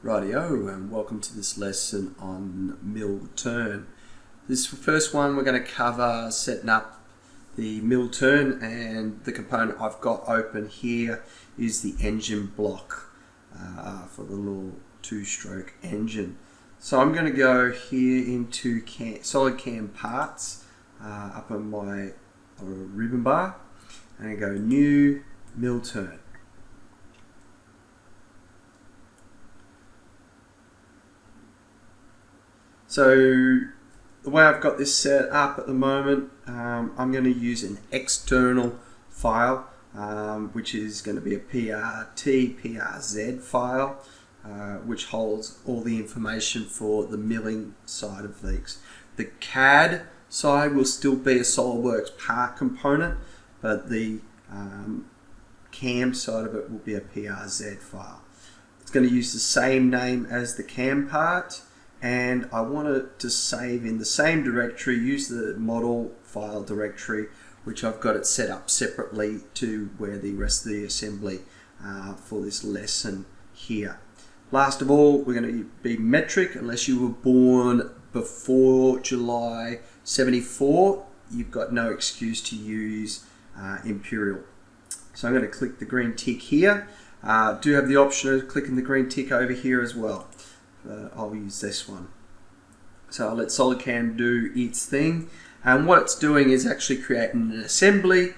Rightio, and welcome to this lesson on MillTurn. This first one we're going to cover setting up the MillTurn, and the component I've got open here is the engine block for the little two-stroke engine. So I'm going to go here into solid cam parts up on my ribbon bar and go new MillTurn. So the way I've got this set up at the moment, I'm going to use an external file, which is going to be a PRZ file, which holds all the information for the milling side of things. The CAD side will still be a SolidWorks part component, but the CAM side of it will be a PRZ file. It's going to use the same name as the CAM part, and I want it to save in the same directory, use the model file directory, which I've got it set up separately to where the rest of the assembly for this lesson here. Last of all, we're going to be metric. Unless you were born before July 74, you've got no excuse to use imperial. So I'm going to click the green tick here. Do have the option of clicking the green tick over here as well. I'll use this one. So I'll let SolidCam do its thing, and what it's doing is actually creating an assembly,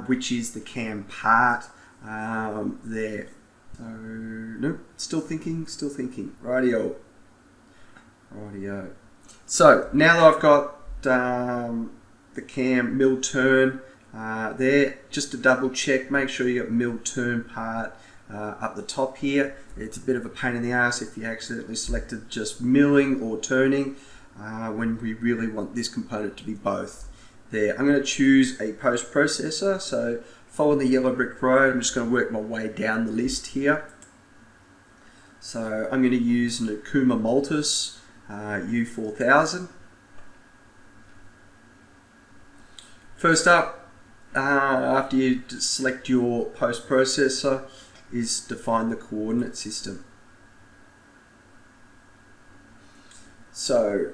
which is the CAM part there. So nope, still thinking. Rightio. So now that I've got the CAM MillTurn there, just to double check, make sure you got MillTurn part up the top here. It's a bit of a pain in the ass if you accidentally selected just milling or turning when we really want this component to be both. There, I'm going to choose a post processor, so following the yellow brick road, I'm just going to work my way down the list here. So I'm going to use an Akuma Multus U4000. First up, after you select your post processor, is define the coordinate system. So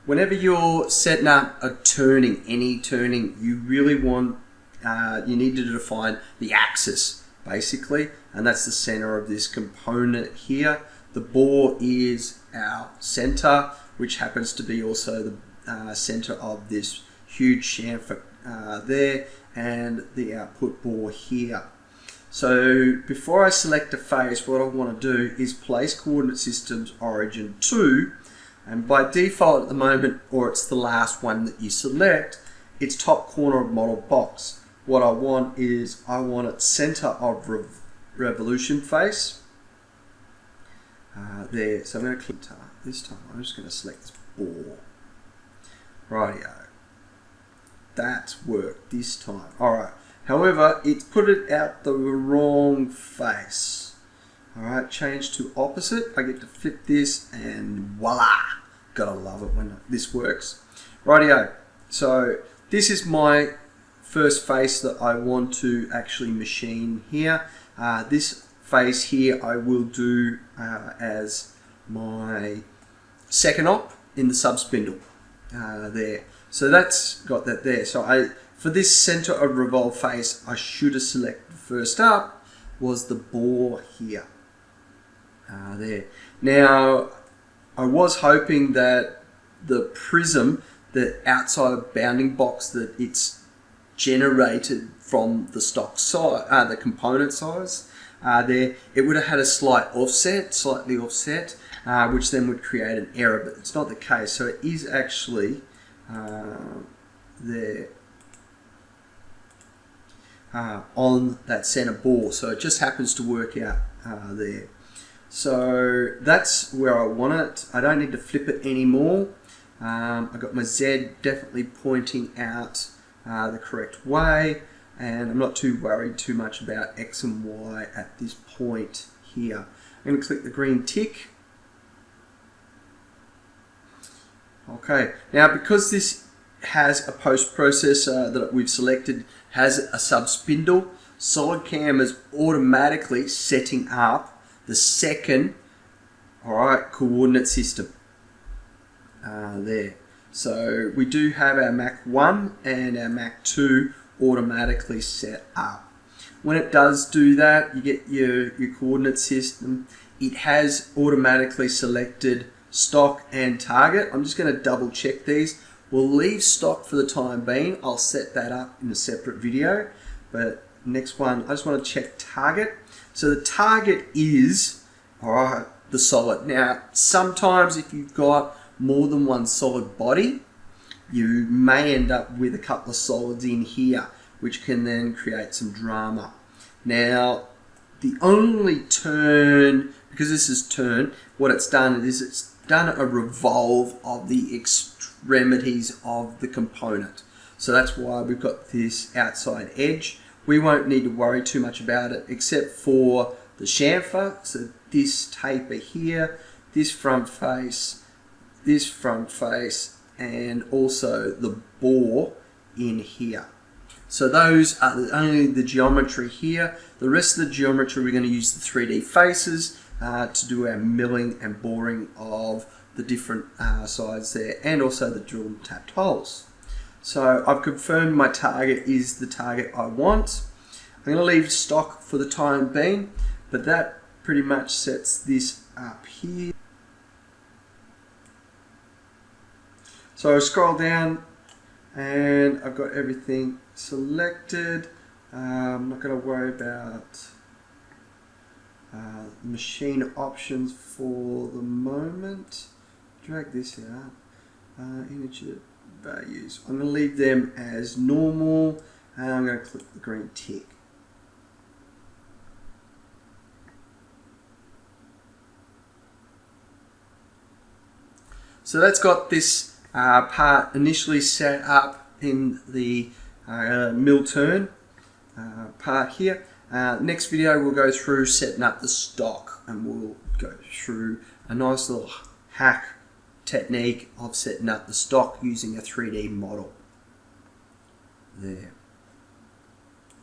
whenever you're setting up a turning, any turning, you really want, you need to define the axis basically, and that's the center of this component here. The bore is our center, which happens to be also the center of this huge chamfer there, and the output bore here. So before I select a face, what I want to do is place coordinate systems origin 2, and by default at the moment, or it's the last one that you select, it's top corner of model box. What I want is, I want it center of revolution face there. So I'm going to click this time. I'm just going to select this bore. Rightio. That's worked this time. Alright. However, it's put it out the wrong face. Alright, change to opposite. I get to flip this and voila! Gotta love it when this works. Rightio. So this is my first face that I want to actually machine here. This face here I will do as my second op in the sub spindle there. So that's got that there. So for this center of revolve face, I should have selected first up was the bore here. There. Now, I was hoping that the prism, the outside bounding box that it's generated from the stock size, the component size there, it would have had a slightly offset, which then would create an error, but it's not the case. So it is actually there. On that center bore, so it just happens to work out there. So that's where I want it. I don't need to flip it anymore. I got my Z definitely pointing out the correct way, and I'm not too worried too much about X and Y at this point here. I'm going to click the green tick. Okay, now because this has a post processor that we've selected, has a sub spindle, SolidCam is automatically setting up the second Alright, coordinate system. There. So we do have our Mac 1 and our Mac 2 automatically set up. When it does do that, you get your coordinate system. It has automatically selected stock and target. I'm just going to double check these. We'll leave stock for the time being. I'll set that up in a separate video. But next one, I just want to check target. So the target is, alright, the solid. Now, sometimes if you've got more than one solid body, you may end up with a couple of solids in here, which can then create some drama. Now, the only turn, because this is turn, what it's done is it's done a revolve of the extremities of the component. So that's why we've got this outside edge. We won't need to worry too much about it except for the chamfer. So this taper here, this front face, and also the bore in here. So those are only the geometry here. The rest of the geometry, we're going to use the 3D faces to do our milling and boring of the different sides there, and also the drill and tapped holes. So I've confirmed my target is the target I want. I'm going to leave stock for the time being, but that pretty much sets this up here. So I scroll down and I've got everything selected. I'm not going to worry about machine options for the moment. Drag this out. Integer values. I'm going to leave them as normal, and I'm going to click the green tick. So that's got this part initially set up in the MillTurn part here. Next video we'll go through setting up the stock, and we'll go through a nice little hack technique of setting up the stock using a 3D model. There.